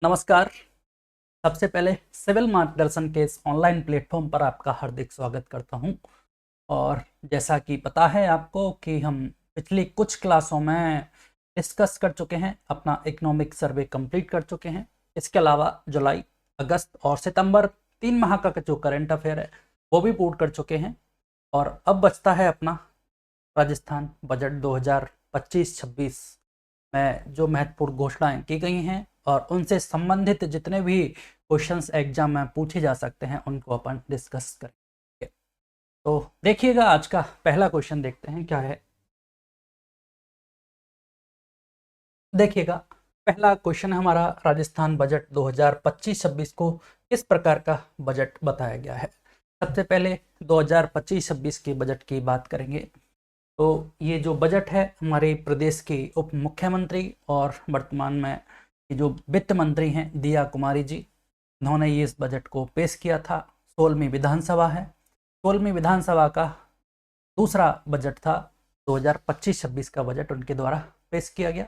नमस्कार। सबसे पहले सिविल मार्गदर्शन के इस ऑनलाइन प्लेटफॉर्म पर आपका हार्दिक स्वागत करता हूं। और जैसा कि पता है आपको कि हम पिछली कुछ क्लासों में डिस्कस कर चुके हैं, अपना इकोनॉमिक सर्वे कंप्लीट कर चुके हैं। इसके अलावा जुलाई, अगस्त और सितंबर 3 माह का जो करंट अफेयर है वो भी पूर्ण कर चुके हैं। और अब बचता है अपना राजस्थान बजट 2025-26 में जो महत्वपूर्ण घोषणाएं की गई हैं और उनसे संबंधित जितने भी क्वेश्चंस एग्जाम में पूछे जा सकते हैं उनको अपन डिस्कस करेंगे। तो देखिएगा, आज का पहला क्वेश्चन देखते हैं क्या है। देखिएगा, पहला क्वेश्चन है हमारा, राजस्थान बजट 2025-26 को किस प्रकार का बजट बताया गया है। सबसे पहले 2025-26 के बजट की बात करेंगे। तो ये जो बजट है हमारे प्रदेश के उप मुख्यमंत्री और वर्तमान में ये जो वित्त मंत्री हैं दिया कुमारी जी, उन्होंने ये इस बजट को पेश किया था। 16वीं विधानसभा है। 16वीं विधानसभा का दूसरा बजट था। 2025-26 का बजट उनके द्वारा पेश किया गया।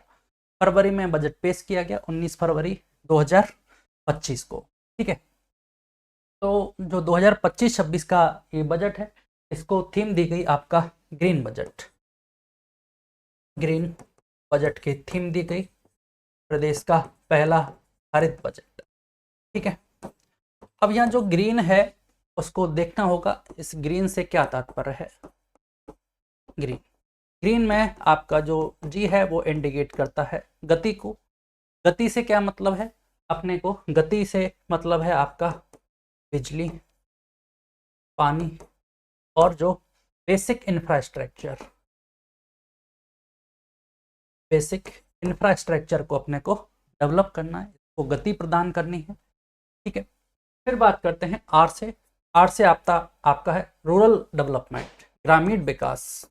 फरवरी में बजट पेश किया गया, 19 फरवरी 2025 को। ठीक है, तो जो 2025-26 का ये बजट है, इसको थीम दी गई आपका ग्रीन बजट। ग्रीन बजट की थीम दी गई प्रदेश का पहला हरित बजट। ठीक है, अब यहाँ जो ग्रीन है उसको देखना होगा, इस ग्रीन से क्या तात्पर्य है। ग्रीन ग्रीन में आपका जो जी है वो इंडिकेट करता है गति को। गति से क्या मतलब है अपने को, गति से मतलब है आपका बिजली, पानी और जो बेसिक इंफ्रास्ट्रक्चर को अपने को डेवलप करना है, इसको गति प्रदान करनी है। ठीक है, फिर बात करते हैं आर से। आर से आपका है रूरल डेवलपमेंट, ग्रामीण विकास।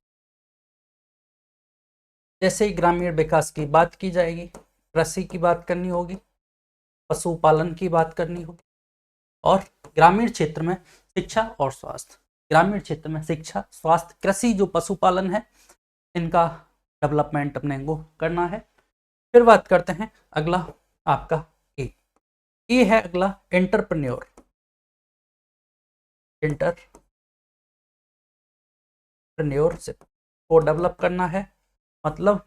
जैसे ही ग्रामीण विकास की बात की जाएगी, कृषि की बात करनी होगी, पशुपालन की बात करनी होगी और ग्रामीण क्षेत्र में शिक्षा और स्वास्थ्य। ग्रामीण क्षेत्र में शिक्षा, स्वास्थ्य, कृषि, जो पशुपालन है, इनका डेवलपमेंट अपने को करना है। फिर बात करते हैं अगला आपका ए है अगला एंटरप्रेन्योरशिप को डेवलप करना है। मतलब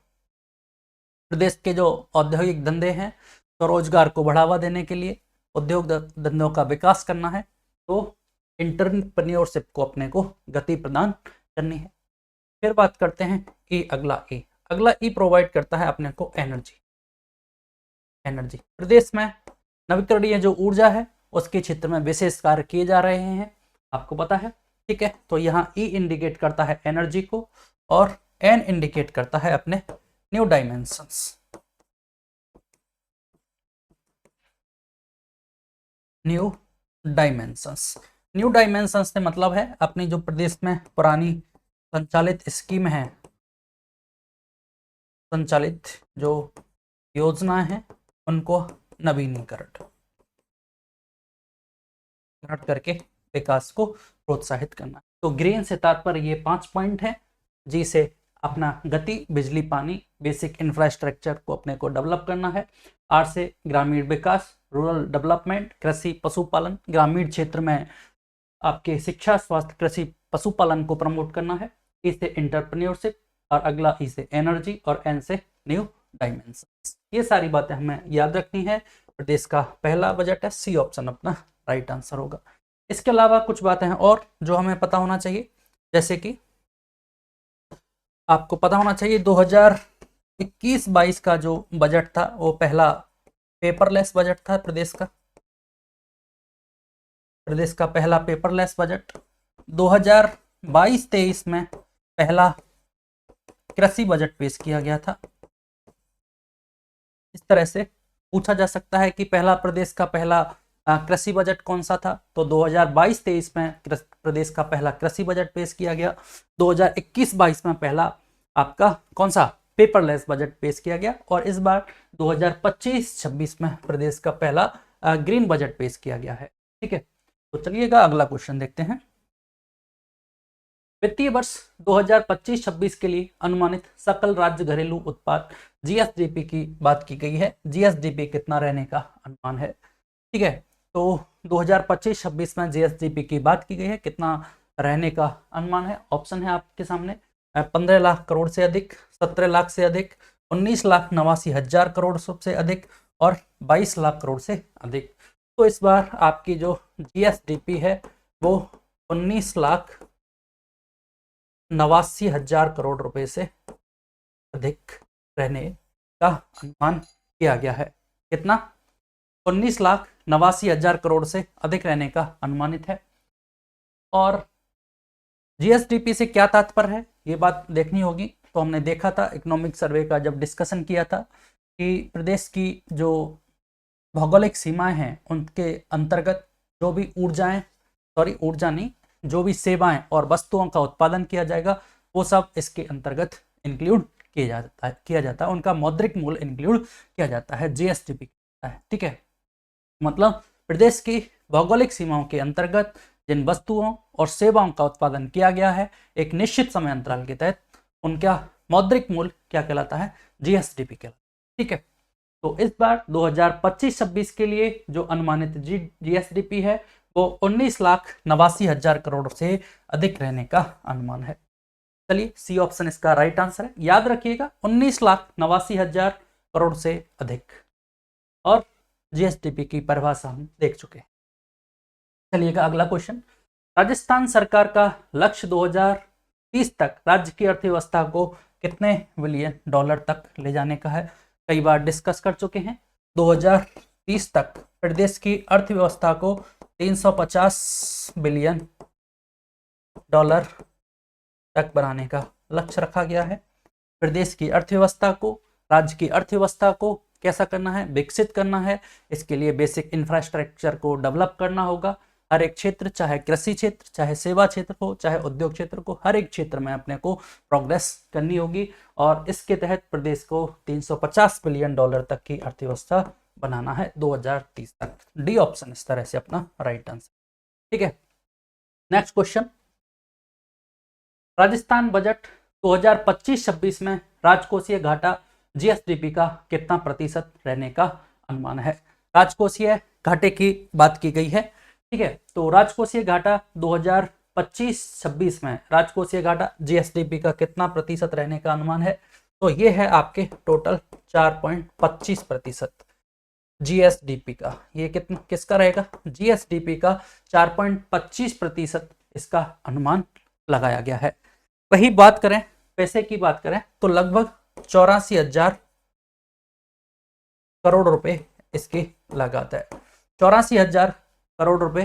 प्रदेश के जो औद्योगिक धंधे हैं, स्वरोजगार को बढ़ावा देने के लिए उद्योग धंधों का विकास करना है, तो एंटरप्रेन्योरशिप को अपने को गति प्रदान करनी है। फिर बात करते हैं अगला ई प्रोवाइड करता है अपने को एनर्जी। प्रदेश में नवीकरणीय जो ऊर्जा है उसके क्षेत्र में विशेष कार्य किए जा रहे हैं, आपको पता है। ठीक है, तो यहाँ ई इंडिकेट करता है एनर्जी को और एन इंडिकेट करता है अपने न्यू डायमेंशंस। न्यू डायमेंशंस से मतलब है अपनी जो प्रदेश में पुरानी संचालित स्कीम है, संचालित जो योजना है, उनको नवीनीकरण करके विकास को प्रोत्साहित करना। तो ग्रीन से तात्पर्य ये 5 पॉइंट है। जी से अपना गति, बिजली, पानी, बेसिक इंफ्रास्ट्रक्चर को अपने को डेवलप करना है। आर से ग्रामीण विकास, रूरल डेवलपमेंट, कृषि, पशुपालन, ग्रामीण क्षेत्र में आपके शिक्षा, स्वास्थ्य, कृषि, पशुपालन को प्रमोट करना है। ई से एंटरप्रेन्योरशिप और अगला ई से एनर्जी और एन से न्यू डायमेंशन। ये सारी बातें हमें याद रखनी है। प्रदेश का पहला बजट है, सी ऑप्शन अपना राइट आंसर होगा। इसके अलावा कुछ बातें हैं और जो हमें पता होना चाहिए, जैसे कि आपको पता होना चाहिए 2021-22 का जो बजट था वो पहला पेपरलेस बजट था। प्रदेश का पहला पेपरलेस बजट। 2022-23 में पहला कृषि बजट पेश किया गया था। इस तरह से पूछा जा सकता है कि प्रदेश का पहला कृषि बजट कौन सा था, तो 2022-23 में प्रदेश का पहला कृषि बजट पेश किया गया। 2021-22 में पहला आपका कौन सा पेपरलेस बजट पेश किया गया और इस बार 2025-26 में प्रदेश का पहला ग्रीन बजट पेश किया गया है। ठीक है, तो चलिएगा अगला क्वेश्चन देखते हैं। वित्तीय वर्ष 2025-26 के लिए अनुमानित सकल राज्य घरेलू उत्पाद जीएसडीपी की बात की गई है। जीएसडीपी कितना रहने का अनुमान है, ठीक है। तो 2025-26 में जीएसडीपी की बात की गई है, कितना रहने का अनुमान है। ऑप्शन है आपके सामने 15 लाख करोड़ से अधिक, 17 लाख से अधिक, 19,89,000 करोड़ से अधिक और 22 लाख करोड़ से अधिक। तो इस बार आपकी जो जीएसडीपी है वो 19,89,000 करोड़ रुपए से अधिक रहने का अनुमान किया गया है। कितना? 19,89,000 करोड़ से अधिक रहने का अनुमानित है। और जीएसडीपी से क्या तात्पर्य है, ये बात देखनी होगी। तो हमने देखा था इकोनॉमिक सर्वे का जब डिस्कशन किया था कि प्रदेश की जो भौगोलिक सीमाएं हैं उनके अंतर्गत जो भी ऊर्जा नहीं, जो भी सेवाएं और वस्तुओं का उत्पादन किया जाएगा वो सब इसके अंतर्गत इंक्लूड किया जाता है, उनका मौद्रिक मूल्य इंक्लूड किया जाता है, जीएसडीपी है, ठीक है। मतलब प्रदेश की भौगोलिक सीमाओं के अंतर्गत जिन वस्तुओं और सेवाओं का उत्पादन किया गया है एक निश्चित समय अंतराल के तहत, उनका मौद्रिक मूल्य क्या कहलाता है? जीएसडीपी कहलाता है, ठीक है। तो इस बार 2025-26 के लिए जो अनुमानित जीएसडीपी है वो 19,89,000 करोड़ से अधिक रहने का अनुमान है। चलिए, सी ऑप्शन इसका राइट आंसर है। याद रखिएगा 19,89,000 करोड़ से अधिक। और जीएसडीपी की परिभाषा हम देख चुके हैं। चलिएगा अगला क्वेश्चन। राजस्थान सरकार का लक्ष्य 2030 तक राज्य की अर्थव्यवस्था को कितने बिलियन डॉलर तक ले जाने का है? कई बार डिस्कस कर चुके हैं। 2030 तक प्रदेश की अर्थव्यवस्था को 350 बिलियन डॉलर तक बनाने का लक्ष्य रखा गया है। प्रदेश की अर्थव्यवस्था को, राज्य की अर्थव्यवस्था को कैसा करना है? विकसित करना है। इसके लिए बेसिक इंफ्रास्ट्रक्चर को डेवलप करना होगा। हर एक क्षेत्र, चाहे कृषि क्षेत्र, चाहे सेवा क्षेत्र हो, चाहे उद्योग क्षेत्र को, हर एक क्षेत्र में अपने को प्रोग्रेस करनी होगी। और इसके तहत प्रदेश को 350 बिलियन डॉलर तक की अर्थव्यवस्था बनाना है 2030 तक। डी ऑप्शन इस तरह से अपना राइट आंसर, ठीक है। Next question. राजस्थान बजट 2025-26 में राजकोषीय घाटा जीएसडीपी का कितना प्रतिशत रहने का अनुमान है? राजकोषीय घाटे की बात की गई है, ठीक है। तो राजकोषीय घाटा 2025-26 में राजकोषीय घाटा जीएसडीपी का कितना प्रतिशत रहने का अनुमान है? तो ये है आपके टोटल 4.25% जीएसडीपी का। ये कितना किसका रहेगा? जीएसडीपी का 4.25% इसका अनुमान लगाया गया है। वही बात करें, पैसे की बात करें तो लगभग 84,000 करोड़ रुपए इसकी लागत है। 84,000 करोड़ रुपए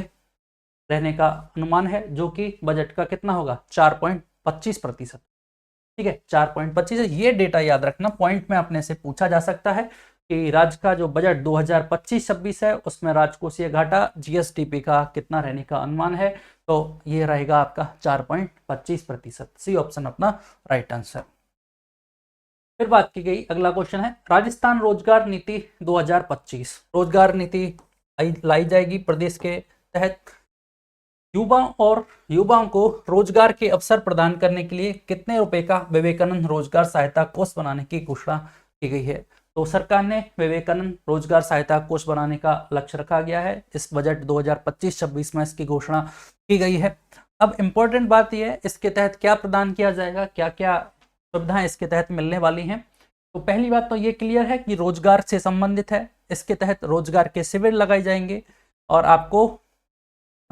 रहने का अनुमान है, जो कि बजट का कितना होगा? 4.25%, ठीक है। 4.25। ये डेटा याद रखना, पॉइंट में अपने से पूछा जा सकता है कि राज्य का जो बजट 2025-26 है उसमें राजकोषीय घाटा जीएसडीपी का कितना रहने का अनुमान है? तो ये रहेगा आपका 4.25%। सी ऑप्शन अपना राइट आंसर। फिर बात की गई, अगला क्वेश्चन है राजस्थान रोजगार नीति 2025। रोजगार नीति लाई जाएगी प्रदेश के तहत। युवाओं को रोजगार के अवसर प्रदान करने के लिए कितने रुपए का विवेकानंद रोजगार सहायता कोष बनाने की घोषणा की गई है? तो सरकार ने विवेकानंद रोजगार सहायता कोष बनाने का लक्ष्य रखा गया है। इस बजट 2025-26 में इसकी घोषणा की गई है। अब इंपॉर्टेंट बात यह है इसके तहत क्या प्रदान किया जाएगा, क्या क्या सुविधाएं इसके तहत मिलने वाली हैं। तो पहली बात तो ये क्लियर है कि रोजगार से संबंधित है। इसके तहत रोजगार के शिविर लगाए जाएंगे और आपको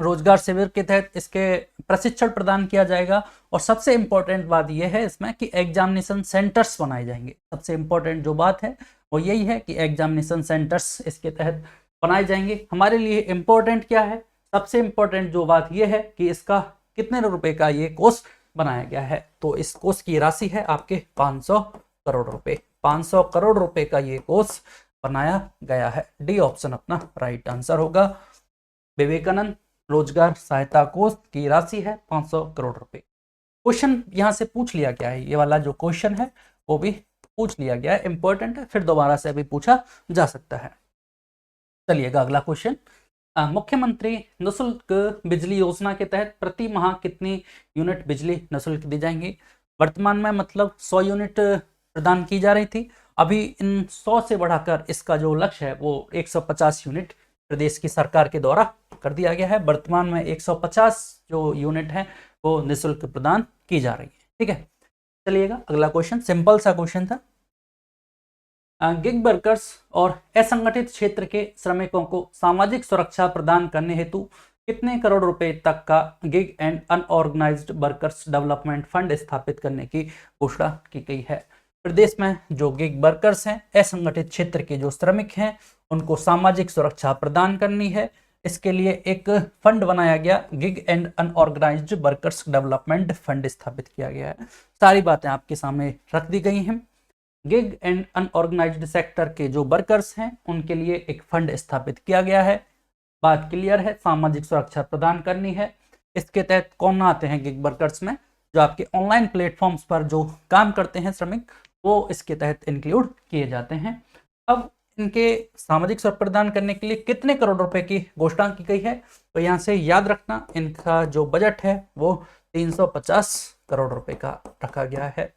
रोजगार शिविर के तहत इसके प्रशिक्षण प्रदान किया जाएगा। और सबसे इंपॉर्टेंट बात यह है इसमें कि एग्जामिनेशन सेंटर्स बनाए जाएंगे। सबसे इंपॉर्टेंट जो बात है वो यही है कि एग्जामिनेशन सेंटर्स इसके तहत बनाए जाएंगे। हमारे लिए इंपॉर्टेंट क्या है? सबसे इंपॉर्टेंट जो बात यह है कि इसका कितने रुपए का ये कोष बनाया गया है। तो इस कोष की राशि है आपके 500 करोड़ रुपए। 500 करोड़ रुपए का ये कोष बनाया गया है। डी ऑप्शन अपना राइट आंसर होगा। विवेकानंद रोजगार सहायता कोष की राशि है 500 करोड़ रुपए। क्वेश्चन यहां से पूछ लिया गया है, ये वाला जो क्वेश्चन है वो भी पूछ लिया गया है, इंपॉर्टेंट है, फिर दोबारा से अभी पूछा जा सकता है। चलिएगा अगला क्वेश्चन। मुख्यमंत्री निःशुल्क बिजली योजना के तहत प्रति माह कितनी यूनिट बिजली निःशुल्क दी जाएंगी? वर्तमान में मतलब 100 यूनिट प्रदान की जा रही थी। अभी इन 100 से बढ़ाकर इसका जो लक्ष्य है वो 150 यूनिट प्रदेश की सरकार के द्वारा कर दिया गया है। वर्तमान में 150 जो यूनिट है वो निःशुल्क प्रदान की जा रही है। ठीक है, चलिएगा अगला क्वेश्चन, सिंपल सा क्वेश्चन था। गिग वर्कर्स और असंगठित क्षेत्र के श्रमिकों को सामाजिक सुरक्षा प्रदान करने हेतु कितने करोड़ रुपए तक का gig and unorganised workers development fund स्थापित करने की घोषणा की गई है? प्रदेश में जो गिग वर्कर्स हैं, असंगठित क्षेत्र के जो श्रमिक हैं, उनको सामाजिक सुरक्षा प्रदान करनी है। इसके लिए एक फंड बनाया गया, gig and unorganised workers development fund स्थापित किया गया है। सारी बातें आपके सामने रख दी गई हैं। गिग एंड अनऑर्गेनाइज्ड सेक्टर के जो वर्कर्स हैं उनके लिए एक फंड स्थापित किया गया है। बात क्लियर है, सामाजिक सुरक्षा प्रदान करनी है। इसके तहत कौन आते हैं गिग वर्कर्स में? जो आपके ऑनलाइन प्लेटफॉर्म्स पर जो काम करते हैं श्रमिक, वो इसके तहत इंक्लूड किए जाते हैं। अब इनके सामाजिक सुरक्षा प्रदान करने के लिए कितने करोड़ रुपए की घोषणा की गई है? तो यहाँ से याद रखना, इनका जो बजट है वो 350 करोड़ रुपए का रखा गया है।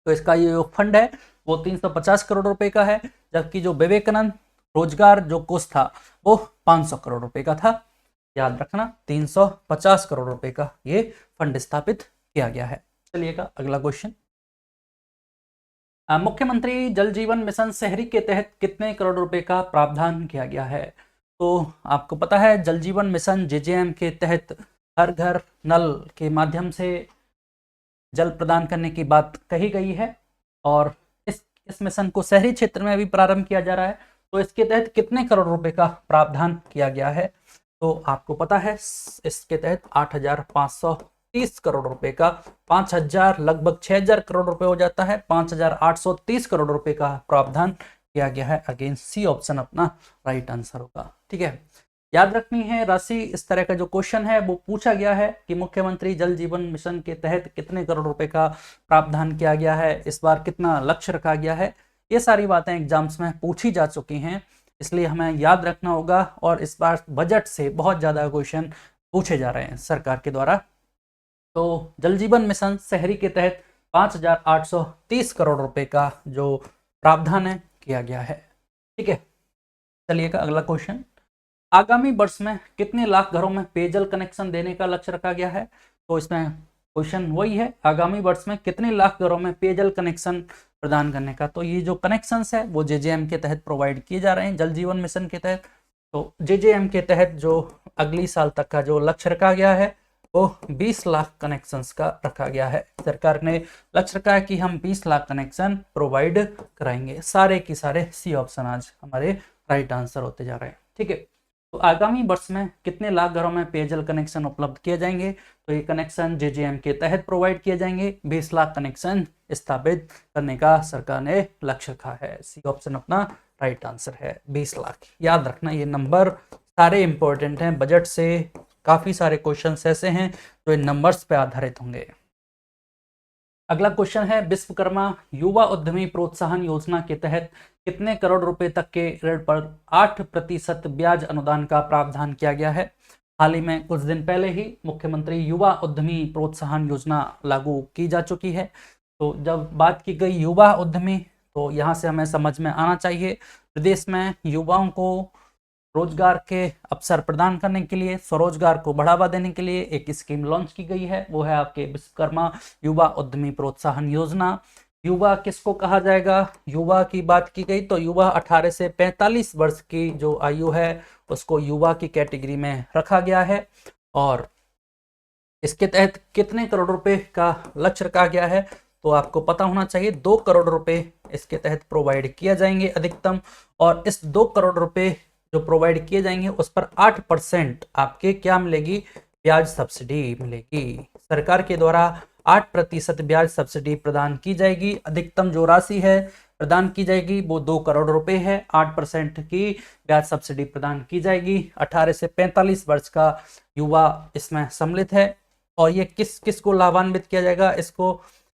तो इसका ये जो फंड है वो 350 करोड़ रुपए का है, जबकि जो विवेकानंद रोजगार जो कोष था वो 500 करोड़ रुपए का था। याद रखना, 350 करोड़ रुपए का ये फंड स्थापित किया गया है। चलिएगा अगला क्वेश्चन। मुख्यमंत्री जल जीवन मिशन शहरी के तहत कितने करोड़ रुपए का प्रावधान किया गया है? तो आपको पता है जल जीवन मिशन जेजेएम के तहत हर घर नल के माध्यम से जल प्रदान करने की बात कही गई है, और इस मिशन को शहरी क्षेत्र में भी प्रारंभ किया जा रहा है। तो इसके तहत कितने करोड़ रुपए का प्रावधान किया गया है? तो आपको पता है इसके तहत 8,530 करोड़ रुपए का, 5,000 लगभग 6,000 करोड़ रुपए हो जाता है, 5,830 करोड़ रुपए का प्रावधान किया गया है। अगेन सी ऑप्शन अपना राइट आंसर होगा। ठीक है, याद रखनी है राशि। इस तरह का जो क्वेश्चन है वो पूछा गया है कि मुख्यमंत्री जल जीवन मिशन के तहत कितने करोड़ रुपए का प्रावधान किया गया है, इस बार कितना लक्ष्य रखा गया है। ये सारी बातें एग्जाम्स में पूछी जा चुकी हैं, इसलिए हमें याद रखना होगा। और इस बार बजट से बहुत ज़्यादा क्वेश्चन पूछे जा रहे हैं सरकार के द्वारा। तो जल जीवन मिशन शहरी के तहत 5,830 करोड़ रुपए का जो प्रावधान है किया गया है। ठीक है, चलिएगा अगला क्वेश्चन। आगामी वर्ष में कितने लाख घरों में पेयजल कनेक्शन देने का लक्ष्य रखा गया है? तो इसमें क्वेश्चन वही है, आगामी वर्ष में कितने लाख घरों में पेयजल कनेक्शन प्रदान करने का। तो ये जो कनेक्शंस है वो जेजेएम के तहत प्रोवाइड किए जा रहे हैं, जल जीवन मिशन के तहत। तो जेजेएम के तहत जो अगली साल तक का जो लक्ष्य रखा गया है वो 20 लाख कनेक्शंस का रखा गया है। सरकार ने लक्ष्य रखा है कि हम 20 लाख कनेक्शन प्रोवाइड कराएंगे। सारे की सारे सी ऑप्शन आज हमारे राइट आंसर होते जा रहे हैं। ठीक है, तो आगामी वर्ष में कितने लाख घरों में पेयजल कनेक्शन उपलब्ध किए जाएंगे? तो ये कनेक्शन जेजेएम के तहत प्रोवाइड किए जाएंगे। 20 लाख कनेक्शन स्थापित करने का सरकार ने लक्ष्य रखा है। सी ऑप्शन अपना राइट आंसर है, 20 लाख। याद रखना, ये नंबर सारे इंपॉर्टेंट हैं। बजट से काफी सारे क्वेश्चंस ऐसे हैं जो इन नंबर्स पे आधारित होंगे। अगला क्वेश्चन है, विश्वकर्मा युवा उद्यमी प्रोत्साहन योजना के तहत कितने करोड़ रुपए तक के ऋण पर 8% ब्याज अनुदान का प्रावधान किया गया है? हाल ही में कुछ दिन पहले ही मुख्यमंत्री युवा उद्यमी प्रोत्साहन योजना लागू की जा चुकी है। तो जब बात की गई युवा उद्यमी, तो यहाँ से हमें समझ में आना चाहिए प्रदेश में युवाओं को रोजगार के अवसर प्रदान करने के लिए, स्वरोजगार को बढ़ावा देने के लिए एक स्कीम लॉन्च की गई है, वो है आपके विश्वकर्मा युवा उद्यमी प्रोत्साहन योजना। युवा किसको कहा जाएगा? युवा की बात की गई तो युवा 18 से 45 वर्ष की जो आयु है उसको युवा की कैटेगरी में रखा गया है। और इसके तहत कितने करोड़ रुपए का लक्ष्य रखा गया है? तो आपको पता होना चाहिए 2 करोड़ रुपए इसके तहत प्रोवाइड किया जाएंगे अधिकतम। और इस 2 करोड़ रुपए जो प्रोवाइड किए जाएंगे उस पर 8% आपके क्या मिलेगी? ब्याज सब्सिडी मिलेगी। सरकार के द्वारा 8% ब्याज सब्सिडी प्रदान की जाएगी। अधिकतम जो राशि है प्रदान की जाएगी वो 2 करोड़ रुपए है। 8% की ब्याज सब्सिडी प्रदान की जाएगी। 18 से 45 वर्ष का युवा इसमें सम्मिलित है। और ये किस किस को लाभान्वित किया जाएगा?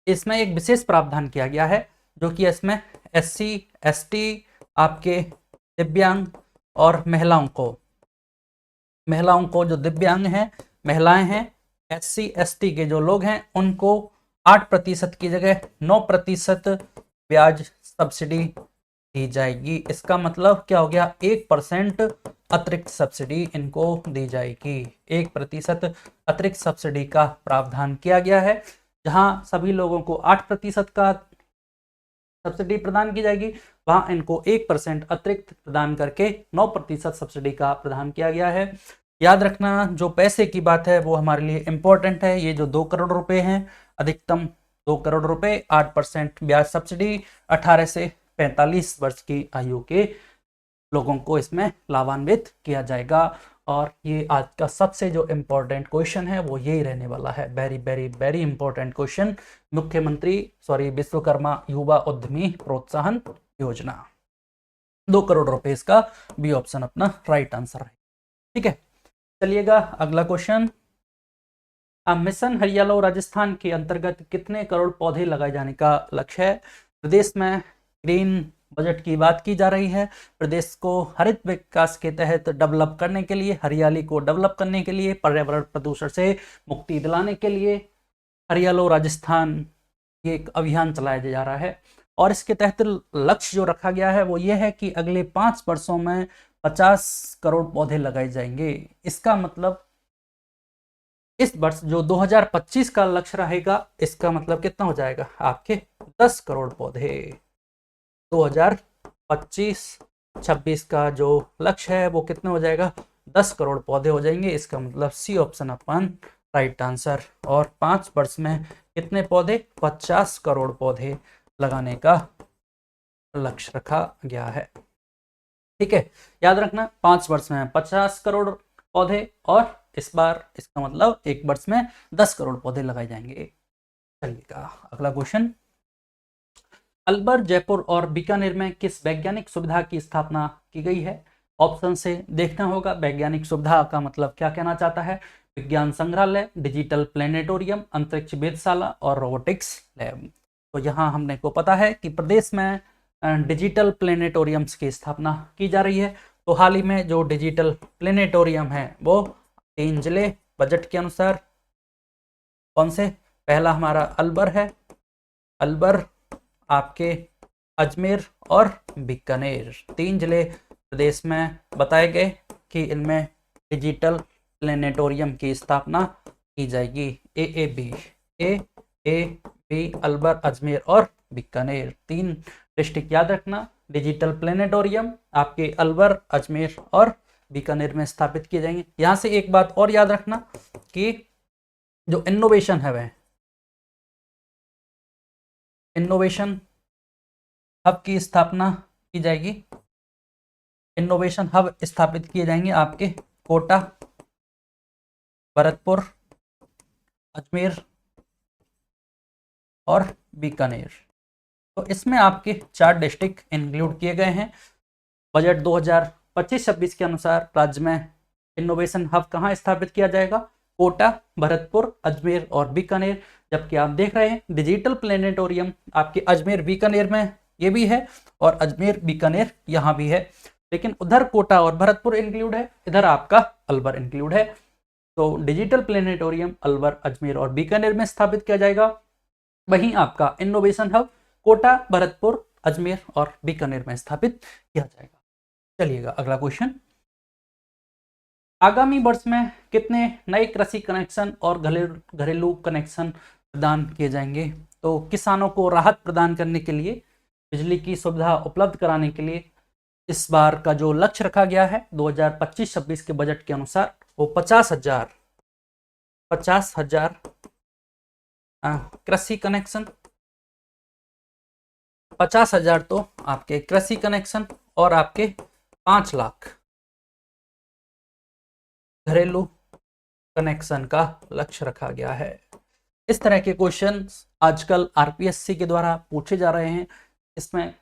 इसमें एक विशेष प्रावधान किया गया है जो कि इसमें SC ST, आपके दिव्यांग और महिलाओं को महिलाओं को, जो दिव्यांग हैं, महिलाएं हैं, SC ST के जो लोग हैं, उनको 8% की जगह 9% ब्याज सब्सिडी दी जाएगी। इसका मतलब क्या हो गया, 1% अतिरिक्त सब्सिडी इनको दी जाएगी। 1% अतिरिक्त सब्सिडी का प्रावधान किया गया है। जहां सभी लोगों को 8% का सब्सिडी प्रदान की जाएगी, वहां इनको 1% अतिरिक्त प्रदान करके 9% सब्सिडी का प्रदान किया गया है। याद रखना, जो पैसे की बात है वो हमारे लिए इंपॉर्टेंट है। ये जो 2 करोड़ रुपए हैं, अधिकतम 2 करोड़ रुपए, 8% ब्याज सब्सिडी, 18 से 45 वर्ष की आयु के लोगों को इसमें लाभान्वित किया जाएगा। और ये आज का सबसे जो इम्पोर्टेंट क्वेश्चन है वो यही रहने वाला है। Very very very important question, Vishwakarma युवा उद्यमी प्रोत्साहन योजना, 2 करोड़ रुपए इसका बी ऑप्शन अपना राइट आंसर है। ठीक है, चलिएगा अगला क्वेश्चन। मिशन हरियालो राजस्थान के अंतर्गत कितने करोड़ पौधे लगाए जाने का लक्ष्य है? प्रदेश में ग्रीन बजट की बात की जा रही है। प्रदेश को हरित विकास के तहत डेवलप करने के लिए, हरियाली को डेवलप करने के लिए, पर्यावरण प्रदूषण से मुक्ति दिलाने के लिए हरियालो राजस्थान ये एक अभियान चलाया जा रहा है। और इसके तहत लक्ष्य जो रखा गया है वो ये है कि अगले 5 वर्षों में 50 करोड़ पौधे लगाए जाएंगे। इसका मतलब इस वर्ष जो 2025 का लक्ष्य रहेगा, इसका मतलब कितना हो जाएगा, आपके 10 करोड़ पौधे। 2025-26 का जो लक्ष्य है वो कितना हो जाएगा, 10 करोड़ पौधे हो जाएंगे। इसका मतलब सी ऑप्शन अपन राइट आंसर। और 5 वर्ष में कितने पौधे, 50 करोड़ पौधे लगाने का लक्ष्य रखा गया है। ठीक है, याद रखना, 5 वर्ष में 50 करोड़ पौधे, और इस बार इसका मतलब 1 वर्ष में 10 करोड़ पौधे लगाए जाएंगे। चलिएगा अगला क्वेश्चन। अलवर, जयपुर और बीकानेर में किस वैज्ञानिक सुविधा की स्थापना की गई है? ऑप्शन से देखना होगा वैज्ञानिक सुविधा का मतलब क्या कहना चाहता है। विज्ञान संग्रहालय, डिजिटल प्लेनेटोरियम, अंतरिक्ष वेधशाला और रोबोटिक्स लैब। तो यहाँ हमने को पता है कि प्रदेश में डिजिटल प्लेनेटोरियम्स की स्थापना की जा रही है। तो हाल ही में जो डिजिटल प्लेनेटोरियम है वो 3 जिले बजट के अनुसार, कौन से, पहला हमारा अलवर है, अलवर, आपके अजमेर और बीकानेर, 3 जिले प्रदेश में बताए गए कि इनमें डिजिटल प्लेनेटोरियम की स्थापना की जाएगी। ए अलवर, अजमेर और बीकानेर, 3 डिस्ट्रिक्ट याद रखना। डिजिटल प्लेनेटोरियम आपके अलवर, अजमेर और बीकानेर में स्थापित किए जाएंगे। यहाँ से एक बात और याद रखना कि जो इनोवेशन है वह इनोवेशन हब की स्थापना की जाएगी। इनोवेशन हब स्थापित किए जाएंगे आपके कोटा, भरतपुर, अजमेर और बीकानेर। तो इसमें आपके 4 डिस्ट्रिक्ट इंक्लूड किए गए हैं। बजट 2025-26 के अनुसार राज्य में इनोवेशन हब कहाँ स्थापित किया जाएगा, कोटा, भरतपुर, अजमेर और बीकानेर। जबकि आप देख रहे हैं डिजिटल प्लेनेटोरियम आपके अजमेर बीकानेर में ये भी है, और अजमेर बीकानेर यहाँ भी है, लेकिन उधर कोटा और भरतपुर इंक्लूड है, इधर आपका अलवर इंक्लूड है। तो डिजिटल प्लेनेटोरियम अलवर, अजमेर और बीकानेर में स्थापित किया जाएगा। वहीं आपका इनोवेशन हब कोटा, भरतपुर, अजमेर और बीकानेर में स्थापित किया जाएगा। चलिएगा अगला क्वेश्चन। आगामी वर्ष में कितने नए कृषि कनेक्शन और घरेलू कनेक्शन प्रदान किए जाएंगे? तो किसानों को राहत प्रदान करने के लिए, बिजली की सुविधा उपलब्ध कराने के लिए इस बार का जो लक्ष्य रखा गया है 2025-26 के बजट के अनुसार वो 50,000 कृषि कनेक्शन, 50,000 तो आपके कृषि कनेक्शन और आपके 5 लाख घरेलू कनेक्शन का लक्ष्य रखा गया है। इस तरह के क्वेश्चन आजकल आरपीएससी के द्वारा पूछे जा रहे हैं। इसमें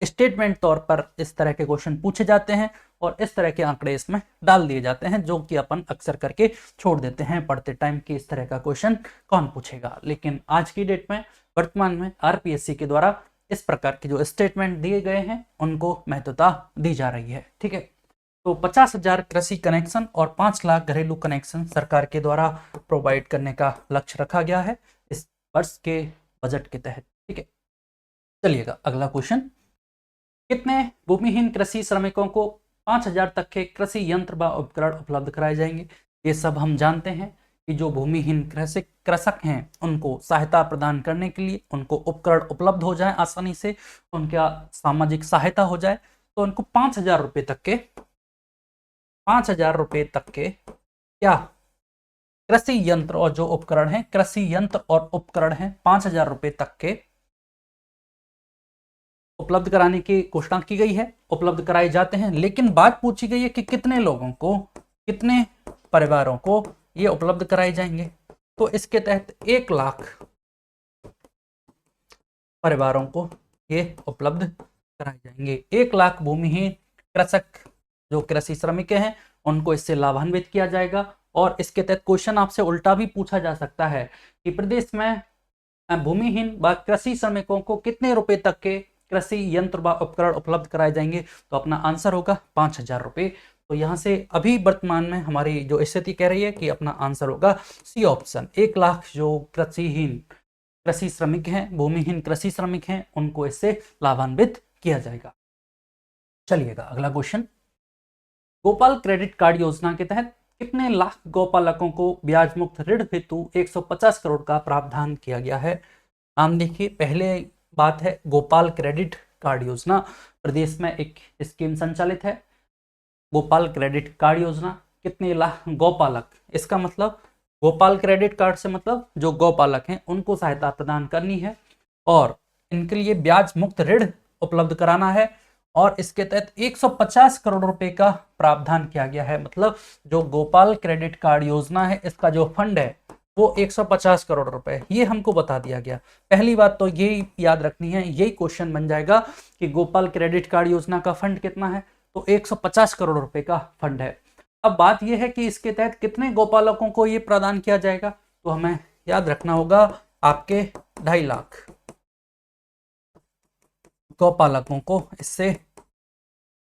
स्टेटमेंट तौर पर इस तरह के क्वेश्चन पूछे जाते हैं और इस तरह के आंकड़े इसमें डाल दिए जाते हैं, जो कि अपन अक्सर करके छोड़ देते हैं पढ़ते टाइम कि इस तरह का क्वेश्चन कौन पूछेगा। लेकिन आज की डेट में, वर्तमान में आरपीएससी के द्वारा इस प्रकार के जो स्टेटमेंट दिए गए हैं उनको महत्वता दी जा रही है। ठीक है, तो 50,000 कृषि कनेक्शन और 5 लाख घरेलू कनेक्शन सरकार के द्वारा प्रोवाइड करने का लक्ष्य रखा गया है इस वर्ष के बजट के तहत। ठीक है, चलिएगा अगला क्वेश्चन। कितने भूमिहीन कृषि श्रमिकों को 5,000 तक के कृषि यंत्र व उपकरण उपलब्ध कराए जाएंगे? ये सब हम जानते हैं कि जो भूमिहीन कृषक हैं उनको सहायता प्रदान करने के लिए, उनको उपकरण उपलब्ध हो जाए आसानी से, उनका सामाजिक सहायता हो जाए, तो उनको 5,000 रुपये तक के 5,000 रुपये तक के क्या कृषि यंत्र और जो उपकरण हैं, कृषि यंत्र और उपकरण हैं 5,000 रुपये तक के उपलब्ध कराने की घोषणा की गई है, उपलब्ध कराए जाते हैं। लेकिन बात पूछी गई है कि कितने लोगों को, कितने परिवारों को ये उपलब्ध कराए जाएंगे। तो इसके तहत 1 लाख परिवारों को ये उपलब्ध कराए जाएंगे। 1 लाख भूमिहीन कृषक जो कृषि श्रमिक हैं उनको इससे लाभान्वित किया जाएगा। और इसके तहत क्वेश्चन आपसे उल्टा भी पूछा जा सकता है कि प्रदेश में भूमिहीन व कृषि श्रमिकों को कितने रुपए तक के कृषि यंत्र व उपकरण उपलब्ध कराए जाएंगे? तो अपना आंसर होगा 5,000 रुपये। तो यहाँ से अभी वर्तमान में हमारी जो स्थिति कह रही है कि अपना आंसर होगा सी ऑप्शन। 1 लाख जो कृषि श्रमिक हैं, भूमिहीन कृषि श्रमिक हैं, उनको इससे लाभान्वित किया जाएगा। चलिएगा अगला क्वेश्चन। गोपाल क्रेडिट कार्ड योजना के तहत कितने लाख गौपालकों को ब्याज मुक्त ऋण हेतु 150 करोड़ का प्रावधान किया गया है? नाम देखिए, पहले बात है गोपाल क्रेडिट कार्ड योजना। प्रदेश में एक स्कीम संचालित है गोपाल क्रेडिट कार्ड योजना। कितने लाख गौपालक, इसका मतलब गोपाल क्रेडिट कार्ड से मतलब जो गौपालक हैं उनको सहायता प्रदान करनी है और इनके लिए ब्याज मुक्त ऋण उपलब्ध कराना है। और इसके तहत 150 करोड़ रुपए का प्रावधान किया गया है। मतलब जो गोपाल क्रेडिट कार्ड योजना है इसका जो फंड है वो 150 करोड़ रुपए, ये हमको बता दिया गया। पहली बात तो यही याद रखनी है, यही क्वेश्चन बन जाएगा कि गोपाल क्रेडिट कार्ड योजना का फंड कितना है, तो 150 करोड़ रुपए का फंड है। अब बात यह है कि इसके तहत कितने गौपालकों को ये प्रदान किया जाएगा, तो हमें याद रखना होगा आपके 2.5 लाख गौपालकों को, इससे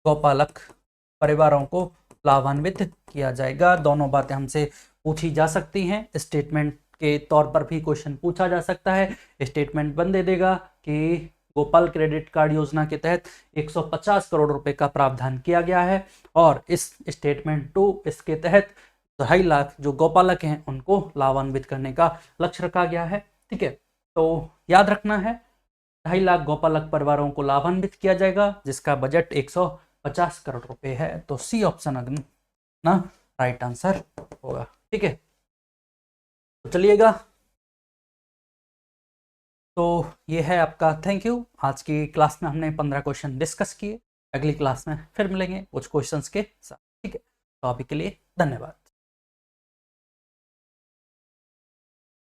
गौपालक परिवारों को लाभान्वित किया जाएगा। दोनों बातें हमसे पूछी जा सकती हैं। स्टेटमेंट के तौर पर भी क्वेश्चन पूछा जा सकता है। स्टेटमेंट बन दे देगा कि गोपाल क्रेडिट कार्ड योजना के तहत 150 करोड़ रुपए का प्रावधान किया गया है और इस स्टेटमेंट 2 इसके तहत 2.5 लाख जो गौपालक हैं उनको लाभान्वित करने का लक्ष्य रखा गया है। ठीक है, तो याद रखना है 2.5 लाख गौपालक परिवारों को लाभान्वित किया जाएगा जिसका बजट 150 करोड़ रुपए है। तो सी ऑप्शन ना राइट आंसर होगा। ठीक है, तो चलिएगा, तो ये है आपका थैंक यू। आज की क्लास में हमने 15 क्वेश्चन डिस्कस किए। अगली क्लास में फिर मिलेंगे कुछ क्वेश्चंस के साथ। ठीक है, तो अभी के लिए धन्यवाद।